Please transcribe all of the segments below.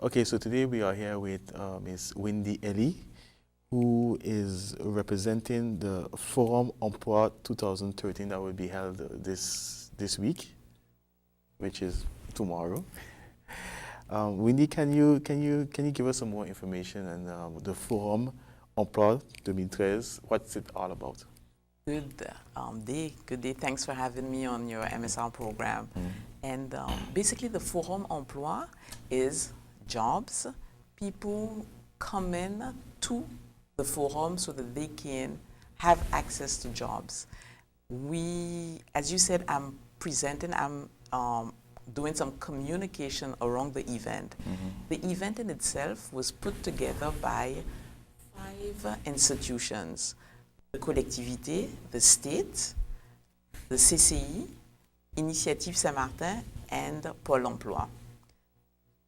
Okay, so today we are here with Ms. Wendy Ellie, who is representing the Forum Emploi 2013 that will be held this week, which is tomorrow. Wendy, can you give us some more information on the Forum Emploi 2013? What's it all about? Good day. Thanks for having me on your MSR program. And basically, the Forum Emploi is jobs. People come in to the forum so that they can have access to jobs. As you said, I'm doing some communication around the event. The event in itself was put together by 5 institutions: the collectivité, the state, the CCI, Initiative Saint-Martin, and Pôle Emploi.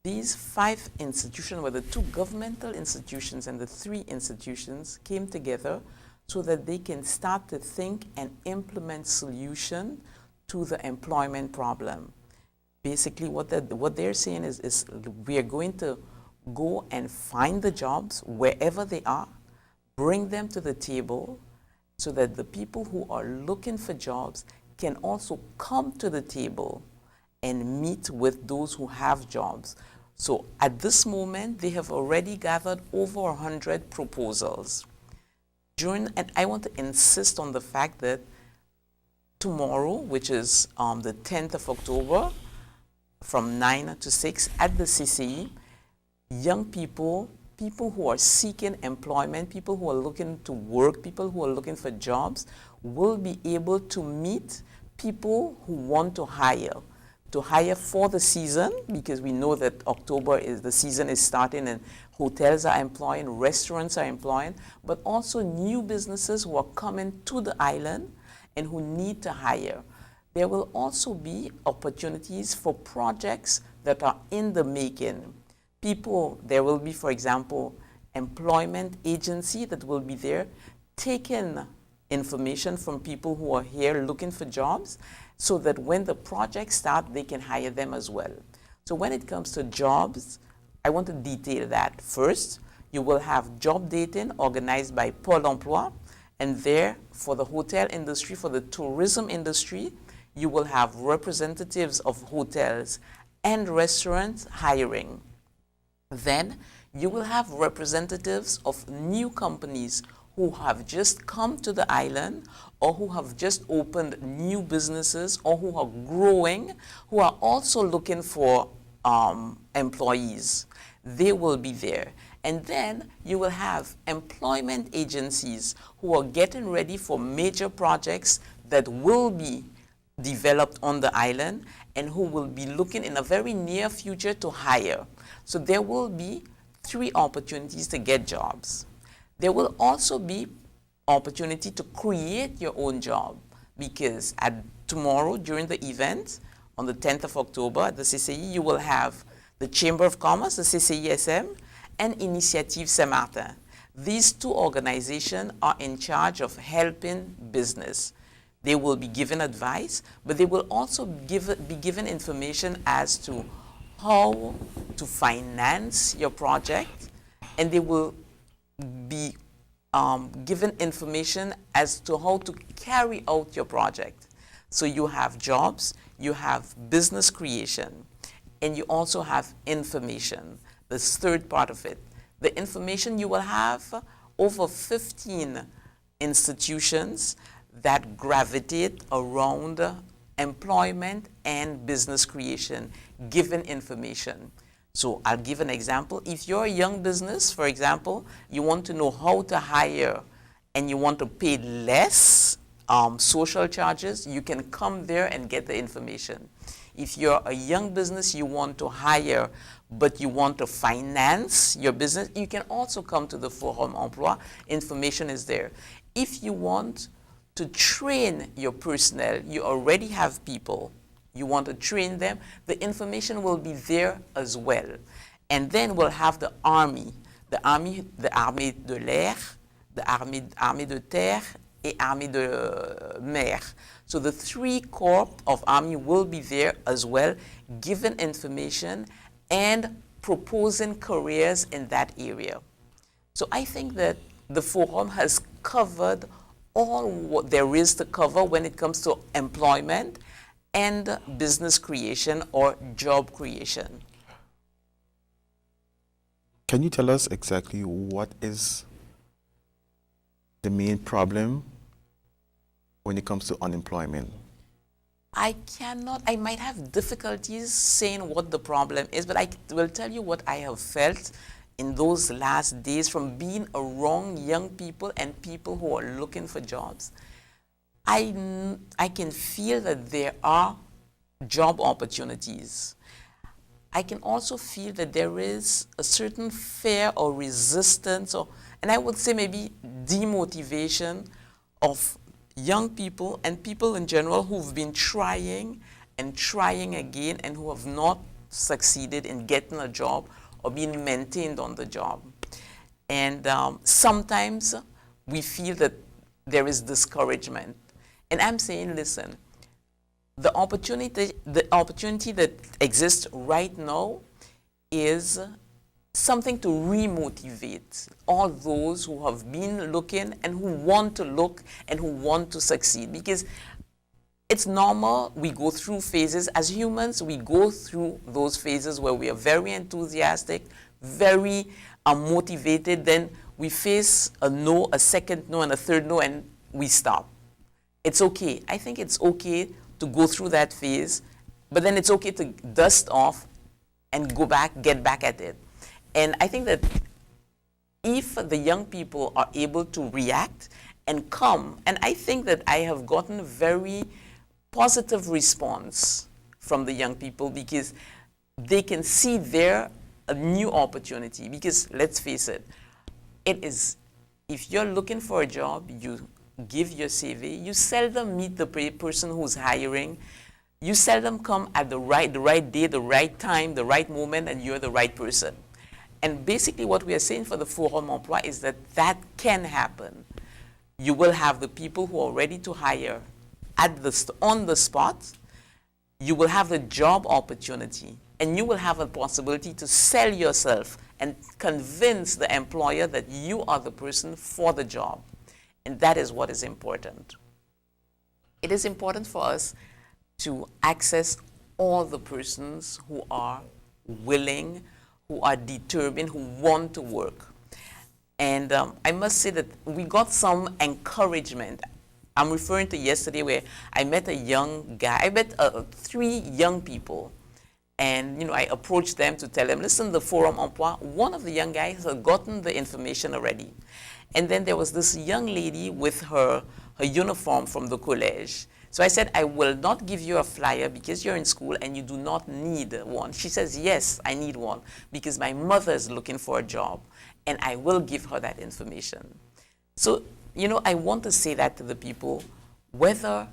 These 5 institutions were the 2 governmental institutions, and the 3 institutions came together so that they can start to think and implement solution to the employment problem. Basically, what they're saying is we are going to go and find the jobs wherever they are, bring them to the table, so that the people who are looking for jobs can also come to the table and meet with those who have jobs. So at this moment, they have already gathered over 100 proposals. And I want to insist on the fact that tomorrow, which is the 10th of October, from 9 to 6 at the CCI, young people who are seeking employment, people who are looking to work, people who are looking for jobs, will be able to meet people who want to hire for the season, because we know that the season is starting and hotels are employing, restaurants are employing, but also new businesses who are coming to the island and who need to hire. There will also be opportunities for projects that are in the making. There will be, for example, employment agency that will be there taking information from people who are here looking for jobs, so that when the projects start, they can hire them as well. So when it comes to jobs, I want to detail that. First, you will have job dating organized by Pôle Emploi, and there, for the hotel industry, for the tourism industry, you will have representatives of hotels and restaurants hiring. Then you will have representatives of new companies who have just come to the island, or who have just opened new businesses, or who are growing, who are also looking for employees. They will be there. And then you will have employment agencies who are getting ready for major projects that will be developed on the island, and who will be looking in a very near future to hire. So there will be 3 opportunities to get jobs. There will also be opportunity to create your own job, because tomorrow during the event on the 10th of October at the CCI, you will have the Chamber of Commerce, the CCISM, and Initiative Saint-Martin. These 2 organizations are in charge of helping business. They will be given advice, but they will also be given information as to how to finance your project, and they will be given information as to how to carry out your project. So you have jobs, you have business creation, and you also have information, the third part of it. The information, you will have over 15 institutions that gravitate around employment and business creation, given information. So I'll give an example. If you're a young business, for example, you want to know how to hire and you want to pay less social charges, you can come there and get the information. If you're a young business, you want to hire, but you want to finance your business, you can also come to the Forum Emploi. Information is there. If you want to train your personnel, you already have people, you want to train them, the information will be there as well. And then we'll have the army, the armée de l'air, the armée de terre, et armée de mer. So the 3 corps of army will be there as well, given information and proposing careers in that area. So I think that the forum has covered all what there is to cover when it comes to employment and business creation or job creation. Can you tell us exactly what is the main problem when it comes to unemployment? I might have difficulties saying what the problem is, but I will tell you what I have felt in those last days from being around young people and people who are looking for jobs. I can feel that there are job opportunities. I can also feel that there is a certain fear or resistance, and I would say maybe demotivation of young people and people in general who've been trying and trying again and who have not succeeded in getting a job or being maintained on the job. And sometimes we feel that there is discouragement. And I'm saying, listen, the opportunity that exists right now is something to remotivate all those who have been looking and who want to look and who want to succeed. Because it's normal, we go through phases. As humans, we go through those phases where we are very enthusiastic, very motivated. Then we face a no, a second no, and a third no, and we stop. It's okay. I think it's okay to go through that phase, but then it's okay to dust off and go back, get back at it. And I think that if the young people are able to react and come, and I think that I have gotten very positive response from the young people because they can see there a new opportunity. Because let's face it, it is, if you're looking for a job, you give your CV, you seldom meet the person who's hiring. You seldom come at the right day, the right time, the right moment, and you're the right person. And basically what we are saying for the Forum Emploi is that that can happen. You will have the people who are ready to hire on the spot. You will have the job opportunity, and you will have a possibility to sell yourself and convince the employer that you are the person for the job. And that is what is important. It is important for us to access all the persons who are willing, who are determined, who want to work. And I must say that we got some encouragement. I'm referring to yesterday where I met a young guy. I met 3 young people. And I approached them to tell them, listen, the Forum Emploi, one of the young guys had gotten the information already. And then there was this young lady with her uniform from the college. So I said, I will not give you a flyer because you're in school and you do not need one. She says, yes, I need one because my mother is looking for a job and I will give her that information. So, I want to say that to the people, whether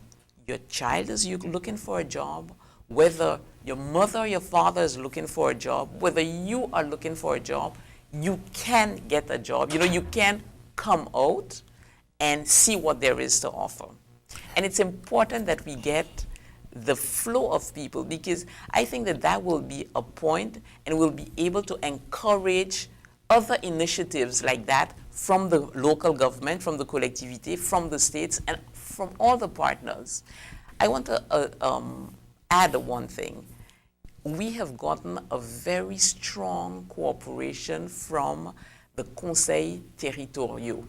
your child is looking for a job, whether your mother or your father is looking for a job, whether you are looking for a job, you can get a job. You can come out and see what there is to offer. And it's important that we get the flow of people because I think that will be a point and we'll be able to encourage other initiatives like that from the local government, from the collectivity, from the states, and from all the partners. I want to add one thing. We have gotten a very strong cooperation from the conseils territoriaux.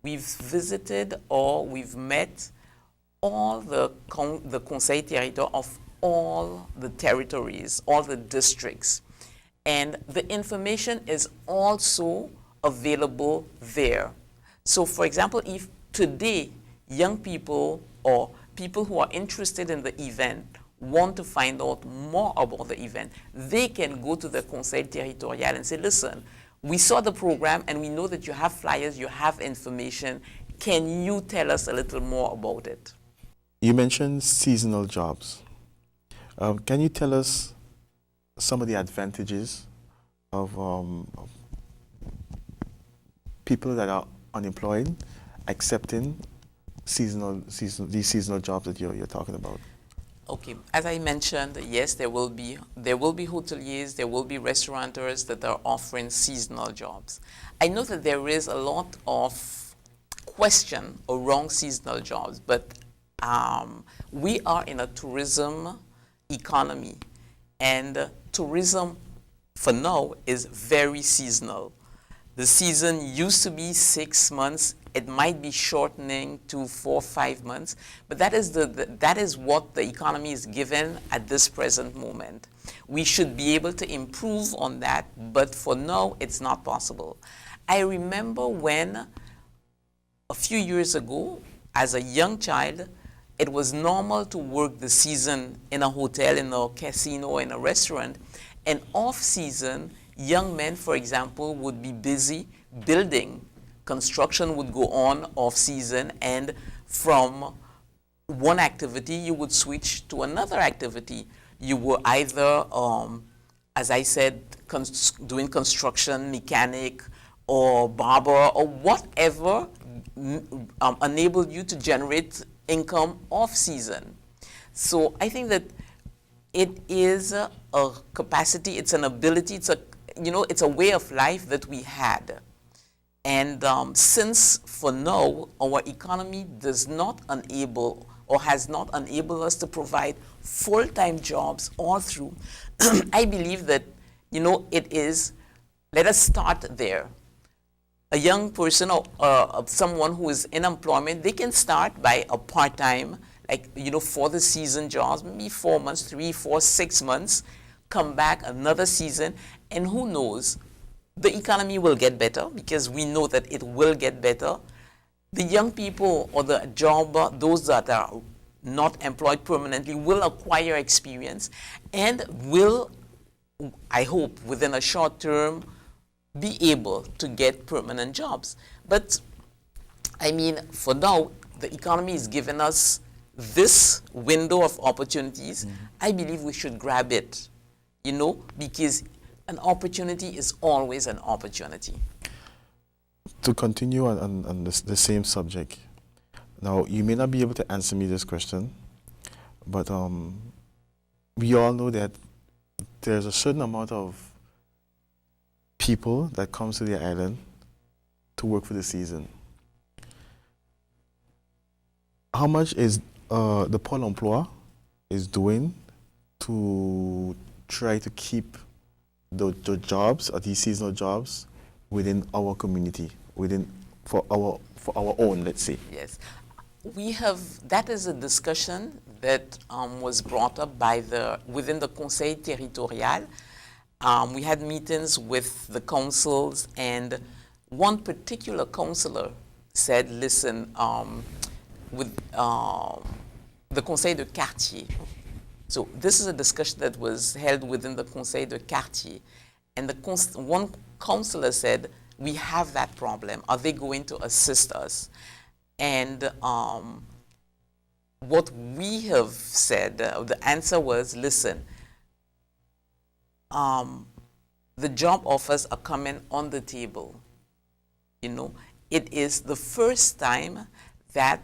We've visited or we've met all the conseils territoriaux of all the territories, all the districts. And the information is also available there. So for example, if today young people or people who are interested in the event want to find out more about the event, they can go to the Conseil Territorial and say, listen, we saw the program and we know that you have flyers, you have information. Can you tell us a little more about it? You mentioned seasonal jobs. Can you tell us some of the advantages of people that are unemployed accepting these seasonal jobs that you're talking about? Okay, as I mentioned, yes, there will be hoteliers, there will be restaurateurs that are offering seasonal jobs. I know that there is a lot of question around seasonal jobs, but we are in a tourism economy, and tourism for now is very seasonal. The season used to be 6 months. It might be shortening to 4 or 5 months, but that is what the economy is given at this present moment. We should be able to improve on that, but for now, it's not possible. I remember when a few years ago, as a young child, it was normal to work the season in a hotel, in a casino, in a restaurant, and off season, young men, for example, would be busy building. Construction would go on off season, and from one activity, you would switch to another activity. You were either, as I said, doing construction, mechanic, or barber, or whatever enabled you to generate income off season. So I think that it is a capacity, it's an ability, it's a way of life that we had. And since for now our economy does not enable or has not enabled us to provide full-time jobs all through, I believe that it is. Let us start there. A young person or someone who is in employment, they can start by a part-time, for the season jobs, maybe 4 months, 3, 4, 6 months, come back another season, and who knows, the economy will get better because we know that it will get better. The young people or the those that are not employed permanently will acquire experience and will, I hope, within a short term, be able to get permanent jobs. But I mean, for now, the economy is giving us this window of opportunities. I believe we should grab it, because an opportunity is always an opportunity. To continue on the same subject, now you may not be able to answer me this question, but we all know that there's a certain amount of people that comes to the island to work for the season. How much is the Pôle Emploi is doing to try to keep the jobs or these seasonal jobs within our community, for our own, let's say? Yes, that is a discussion that was brought up within the Conseil Territorial. We had meetings with the councils, and one particular councillor said, listen, with the Conseil de Quartier. So this is a discussion that was held within the Conseil de Quartier. And one councillor said, we have that problem. Are they going to assist us? And what we have said, the answer was, listen, the job offers are coming on the table. It is the first time that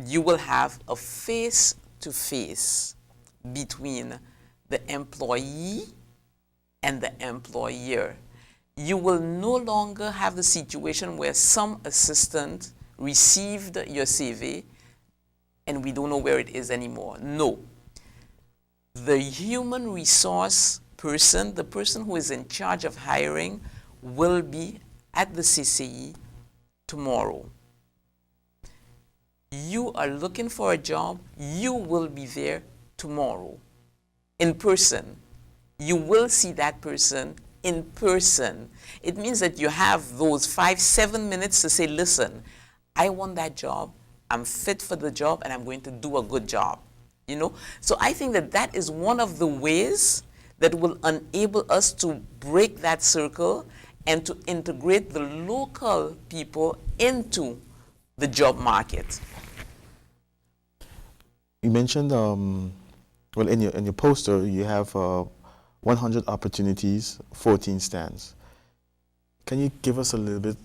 you will have a face-to-face between the employee and the employer. You will no longer have the situation where some assistant received your CV and we don't know where it is anymore. No. The human resource person, the person who is in charge of hiring, will be at the CCE tomorrow. You are looking for a job, you will be there tomorrow in person. You will see that person in person. It means that you have those 5-7 minutes to say, listen, I want that job, I'm fit for the job, and I'm going to do a good job. So I think that is one of the ways that will enable us to break that circle and to integrate the local people into the job market. You mentioned, well, in your poster, you have 100 opportunities, 14 stands. Can you tell us a little bit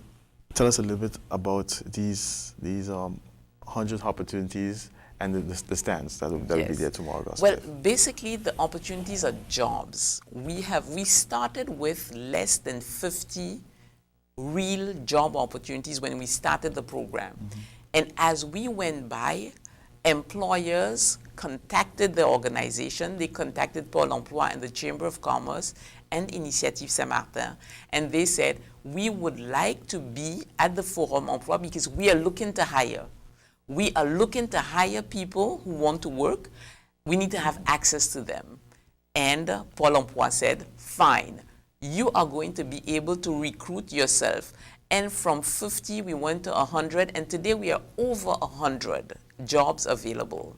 about these 100 opportunities and the stands that will be Yes. there tomorrow. Well, basically, the opportunities are jobs. We started with less than 50 real job opportunities when we started the program. And as we went by, employers contacted the organization. They contacted Pôle Emploi and the Chamber of Commerce and Initiative Saint-Martin. And they said, we would like to be at the Forum Emploi because we are looking to hire. We are looking to hire people who want to work. We need to have access to them. And Pôle Emploi said, fine, you are going to be able to recruit yourself. And from 50, we went to 100, and today we are over 100 jobs available.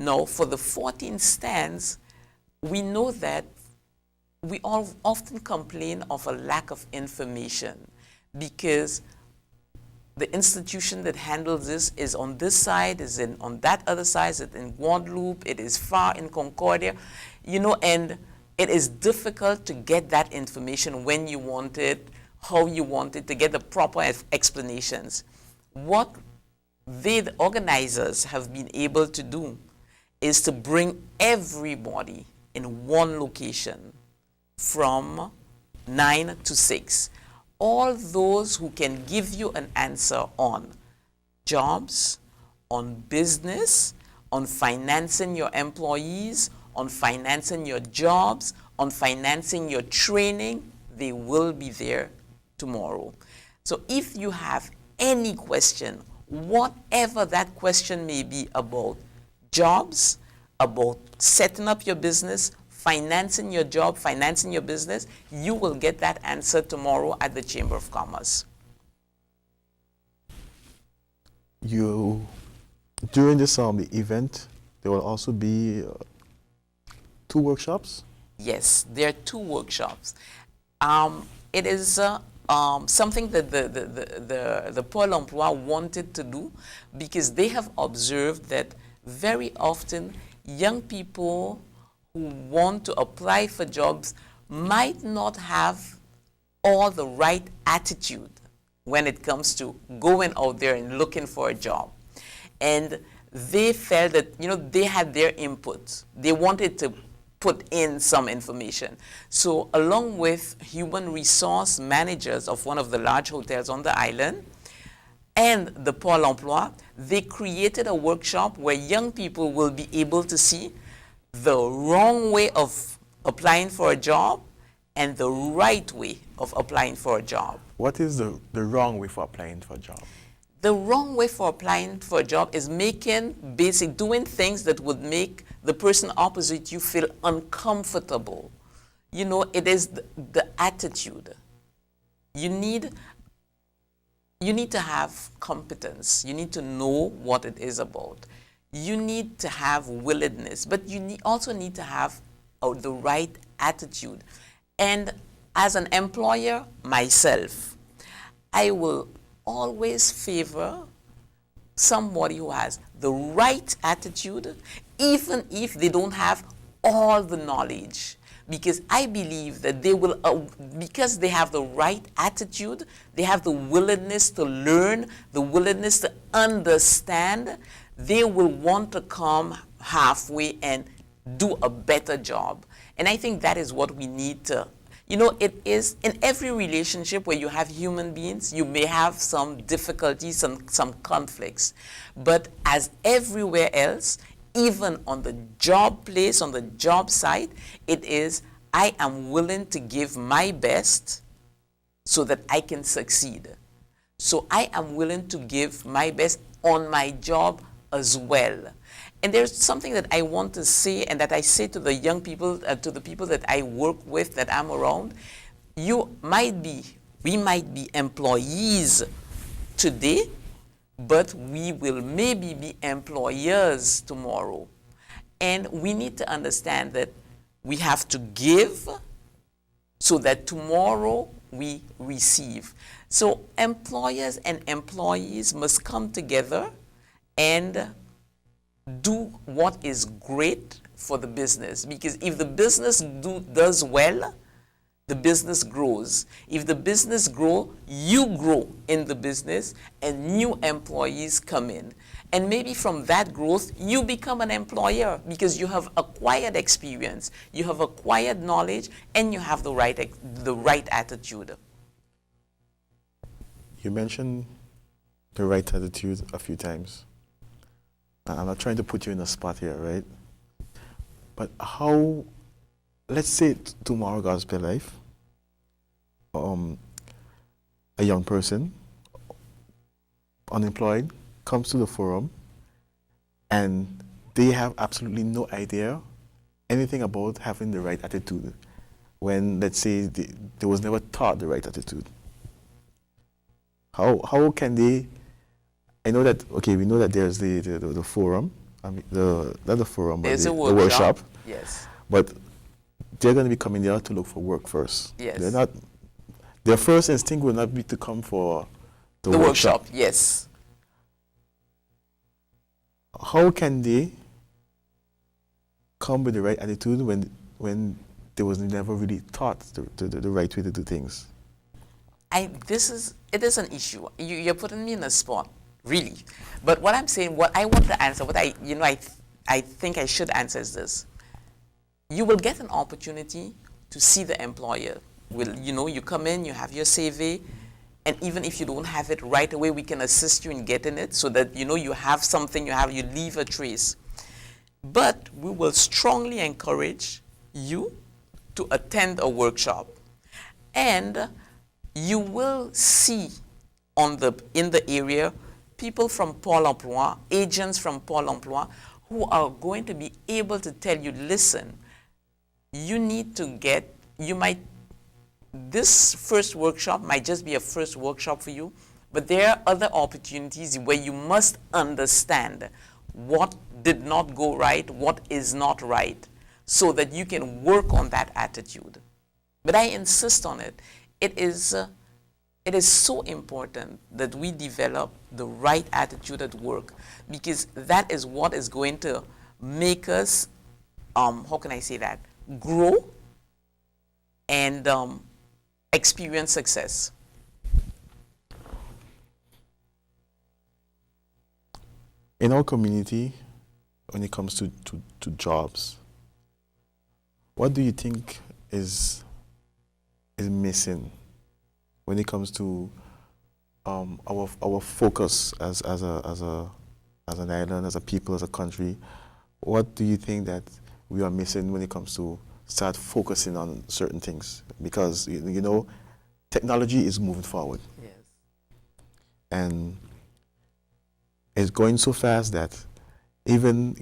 Now, for the 14 stands, we know that we all often complain of a lack of information because the institution that handles this is on this side, is on that other side, is in Guadeloupe, it is far in Concordia, and it is difficult to get that information when you want it, how you want it, to get the proper explanations. What the organizers have been able to do is to bring everybody in one location from 9 to 6. All those who can give you an answer on jobs, on business, on financing your employees, on financing your jobs, on financing your training, they will be there tomorrow. So if you have any question, whatever that question may be about jobs, about setting up your business, financing your job, financing your business, you will get that answer tomorrow at the Chamber of Commerce. During this event, there will also be 2 workshops? Yes, there are 2 workshops. It is something that the Pôle Emploi wanted to do because they have observed that very often young people who want to apply for jobs might not have all the right attitude when it comes to going out there and looking for a job. And they felt that, they had their input. They wanted to put in some information. So along with human resource managers of one of the large hotels on the island and the Pôle Emploi, they created a workshop where young people will be able to see the wrong way of applying for a job and the right way of applying for a job. What is the wrong way for applying for a job? The wrong way for applying for a job is doing things that would make the person opposite you feel uncomfortable. It is the attitude. You need to have competence. You need to know what it is about. You need to have willingness, but you also need to have the right attitude. And as an employer myself, I will always favor somebody who has the right attitude, even if they don't have all the knowledge. Because I believe that they will, because they have the right attitude, they have the willingness to learn, the willingness to understand, they will want to come halfway and do a better job. And I think that is what we need to, it is in every relationship where you have human beings, you may have some difficulties, some conflicts. But as everywhere else, even on the job place, on the job site, it is, I am willing to give my best so that I can succeed. So I am willing to give my best on my job as well. And there's something that I want to say, and that I say to the young people, to the people that I work with, that I'm around. We might be employees today, but we will maybe be employers tomorrow. And we need to understand that we have to give so that tomorrow we receive. So employers and employees must come together and do what is great for the business. Because if the business does well, the business grows. If the business grow, you grow in the business and new employees come in. And maybe from that growth, you become an employer because you have acquired experience, you have acquired knowledge, and you have the right attitude. You mentioned the right attitude a few times. I'm not trying to put you in a spot here, right? But how, let's say tomorrow, gospel life, a young person, unemployed, comes to the forum and they have absolutely no idea anything about having the right attitude when, let's say, they was never taught the right attitude. How can they, I know that, okay, we know that there's the forum, I mean, not the forum, but There's the a workshop. Yes. But they're going to be coming there to look for work first. Yes. They're not, their first instinct will not be to come for The workshop, yes. How can they come with the right attitude when they was never really taught the right way to do things? It is an issue. You're putting me in a spot, really. But what I'm saying, what I want to answer, what I think I should answer is this. You will get an opportunity to see the employer. You come in, you have your CV, and even if you don't have it right away, we can assist you in getting it so that you have something, you leave a trace. But we will strongly encourage you to attend a workshop. And you will see in the area people from Pôle Emploi, agents from Pôle Emploi, who are going to be able to tell you, listen, you need to this first workshop might just be a first workshop for you, but there are other opportunities where you must understand what did not go right, what is not right, so that you can work on that attitude. But I insist on it. It is so important that we develop the right attitude at work, because that is what is going to make us, how can I say that, grow and experience success. In our community, when it comes to jobs, what do you think is missing when it comes to our focus as an island, as a people, as a country? What do you think that we are missing when it comes to start focusing on certain things? Because technology is moving forward. Yes. And it's going so fast that even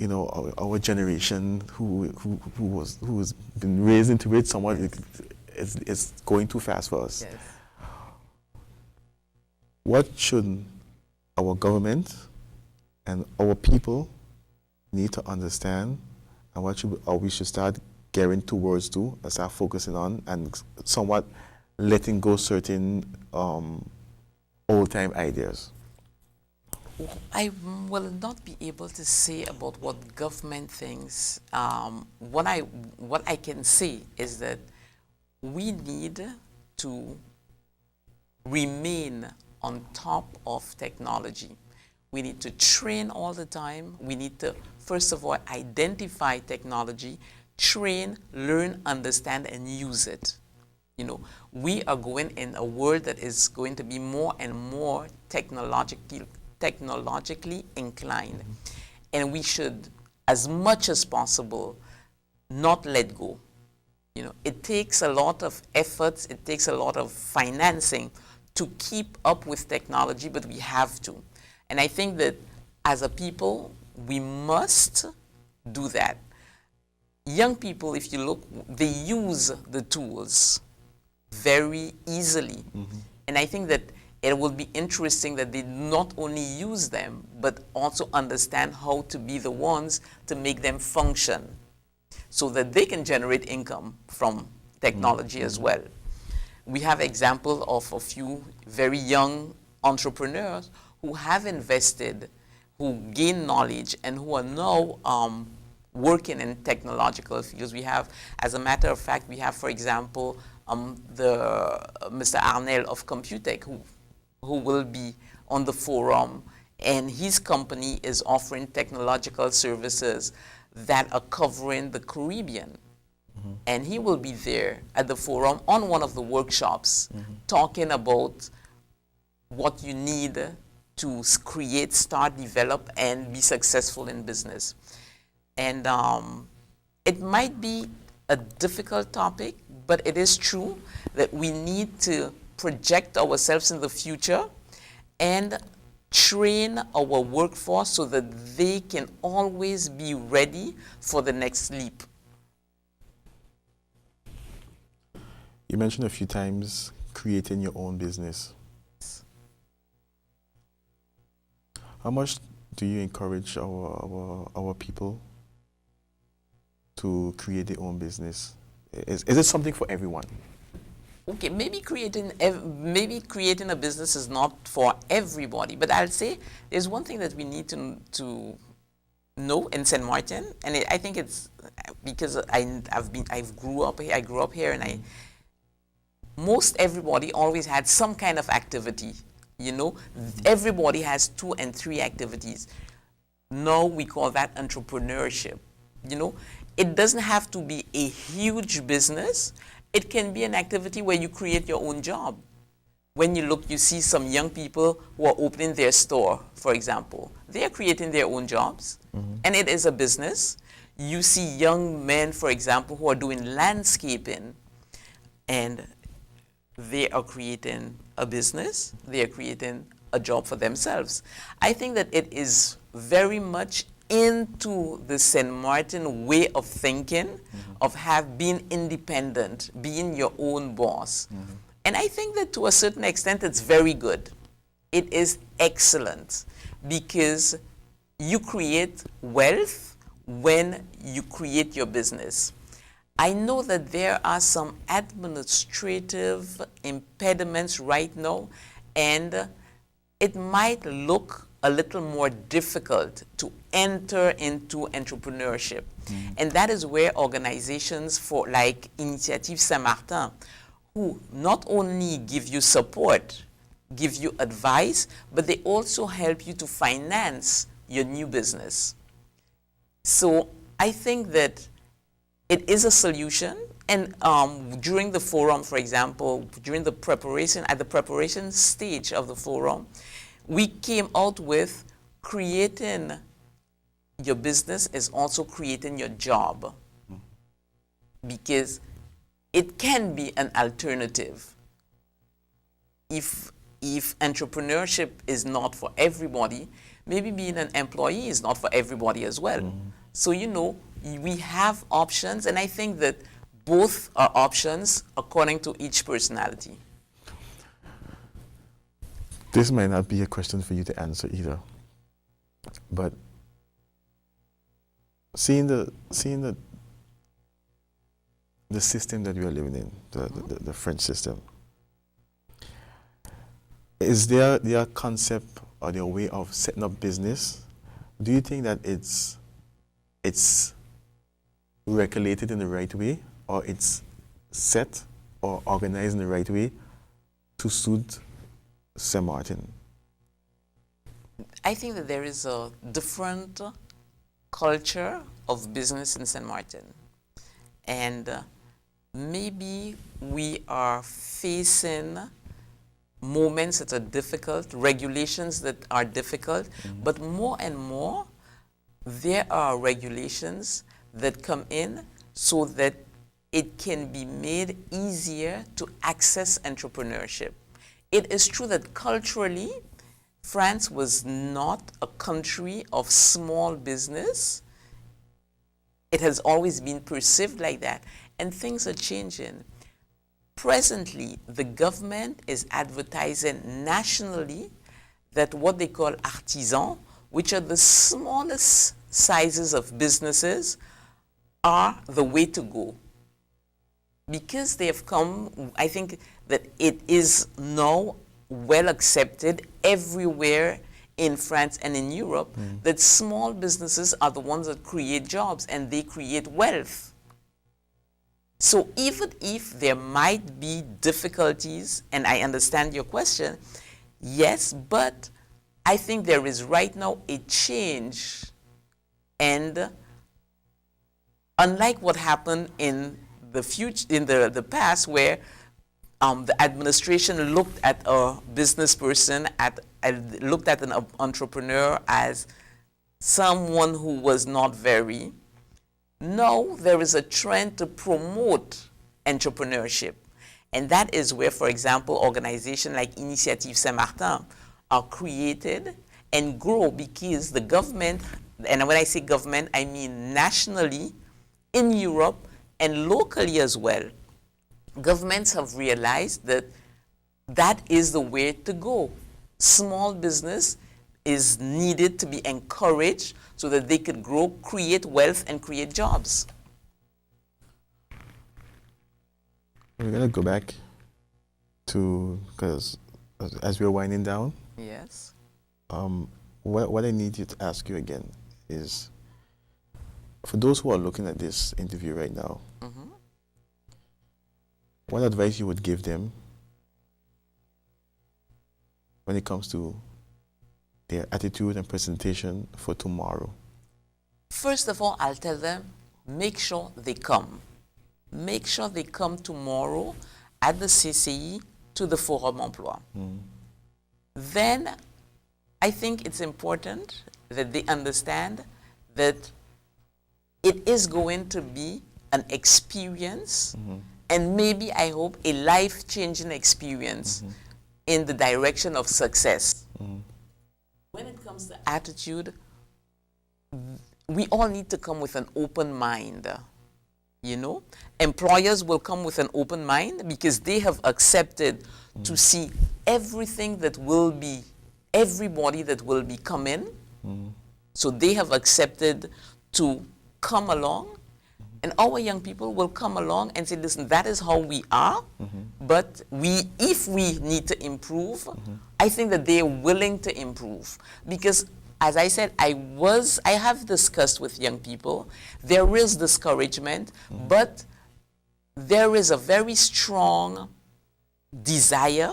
our generation who's been raised into it somewhat, it's going too fast for us. Yes. What should our government and our people need to understand, and what we should start gearing towards to and start focusing on, and somewhat letting go certain old-time ideas? I will not be able to say about what government thinks. What I can say is that we need to remain on top of technology. We need to train all the time. We need to, first of all, identify technology, train, learn, understand, and use it. We are going in a world that is going to be more and more technologically inclined. And we should, as much as possible, not let go. It takes a lot of efforts, it takes a lot of financing to keep up with technology, but we have to. And I think that as a people, we must do that. Young people, if you look, they use the tools very easily. Mm-hmm. And I think that it will be interesting that they not only use them, but also understand how to be the ones to make them function so that they can generate income from technology as well. We have example of a few very young entrepreneurs who have invested, who gain knowledge, and who are now working in technological fields. We have, as a matter of fact, we have, for example, Mr. Arnel of Computech, who will be on the forum, and his company is offering technological services that are covering the Caribbean. And he will be there at the forum on one of the workshops talking about what you need to create, start, develop, and be successful in business. And it might be a difficult topic, but it is true that we need to project ourselves in the future and train our workforce so that they can always be ready for the next leap. You mentioned a few times creating your own business. How much do you encourage our people to create their own business? Is it something for everyone? Okay, maybe creating a business is not for everybody, but I'll say there's one thing that we need to know in Saint Martin, and I think it's because I grew up here, and most everybody always had some kind of activity. You know, everybody has 2 and 3 activities. Now we call that entrepreneurship. You know, it doesn't have to be a huge business. It can be an activity where you create your own job. When you look, you see some young people who are opening their store, for example. They are creating their own jobs, and it is a business. You see young men, for example, who are doing landscaping, and they are creating a business. They are creating a job for themselves. I think that it is very much into the Saint Martin way of thinking, of being independent, being your own boss. And I think that to a certain extent it's very good. It is excellent because you create wealth when you create your business. I know that there are some administrative impediments right now, and it might look a little more difficult to enter into entrepreneurship. And that is where organizations like Initiative Saint-Martin, who not only give you support, give you advice, but they also help you to finance your new business. So I think that it is a solution, and during the forum, for example, at the preparation stage of the forum, we came out with creating your business is also creating your job, because it can be an alternative. If entrepreneurship is not for everybody, maybe being an employee is not for everybody as well. So, you know, we have options, and I think that both are options according to each personality. This might not be a question for you to answer either, but seeing the system that we are living in, the French system, is their concept or their way of setting up business, do you think that it's regulated in the right way, or it's set or organized in the right way to suit Saint Martin? I think that there is a different culture of business in Saint Martin, and maybe we are facing moments that are difficult, regulations that are difficult, but more and more there are regulations that come in so that it can be made easier to access entrepreneurship. It is true that culturally, France was not a country of small business. It has always been perceived like that, and things are changing. Presently, the government is advertising nationally that what they call artisans, which are the smallest sizes of businesses, are the way to go. Because they have come, I think that it is now well accepted everywhere in France and in Europe that small businesses are the ones that create jobs and they create wealth. So even if there might be difficulties, and I understand your question, yes, but I think there is right now a change, and unlike what happened in the future, in the past, where the administration looked at a business person, looked at an entrepreneur as someone who was not very. Now there is a trend to promote entrepreneurship. And that is where, for example, organizations like Initiative Saint-Martin are created and grow because the government, and when I say government, I mean nationally, in Europe, and locally as well, governments have realized that that is the way to go. Small business is needed to be encouraged so that they could grow, create wealth, and create jobs. We're going to go back to, because as we're winding down, Yes. what I need you to ask you again is, for those who are looking at this interview right now, what advice you would give them when it comes to their attitude and presentation for tomorrow? First of all, I'll tell them, make sure they come. Make sure they come tomorrow at the CCI to the Forum Emploi. Then I think it's important that they understand that it is going to be an experience, and maybe, I hope, a life-changing experience in the direction of success. When it comes to attitude, we all need to come with an open mind. You know, employers will come with an open mind because they have accepted to see everything that will be, everybody that will be coming. So they have accepted to come along, and our young people will come along and say, listen, that is how we are, but if we need to improve, I think that they are willing to improve. Because as I said, I have discussed with young people, there is discouragement, but there is a very strong desire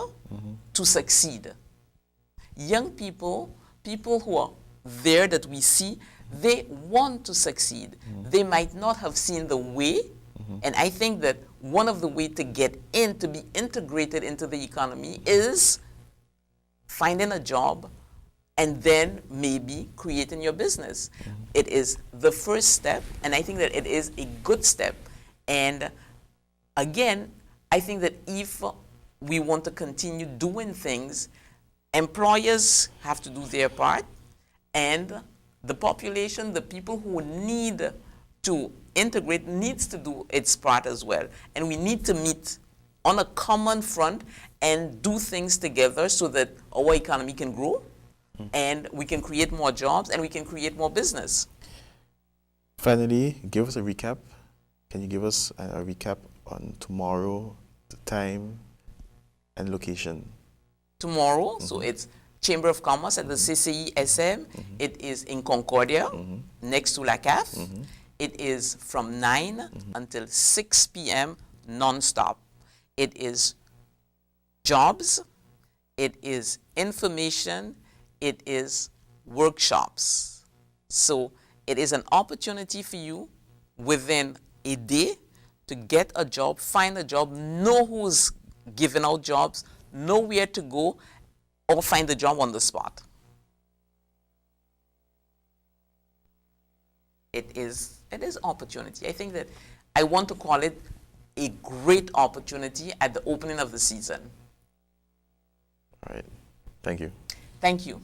to succeed. Young people, people who are there that we see, they want to succeed. They might not have seen the way, and I think that one of the ways to get in, to be integrated into the economy, is finding a job and then maybe creating your business. It is the first step, and I think that it is a good step. And again, I think that if we want to continue doing things, employers have to do their part, and the population, the people who need to integrate, needs to do its part as well. And we need to meet on a common front and do things together so that our economy can grow, and we can create more jobs, and we can create more business. Finally, give us a recap. Can you give us a recap on tomorrow, the time and location? Tomorrow, so it's Chamber of Commerce at the CCI SM. It is in Concordia, next to La CAF. It is from 9 until 6 p.m. non-stop. It is jobs, it is information, it is workshops. So it is an opportunity for you within a day to get a job, find a job, know who's giving out jobs, know where to go, or find a job on the spot. It is opportunity. I think that I want to call it a great opportunity at the opening of the season. All right. Thank you. Thank you.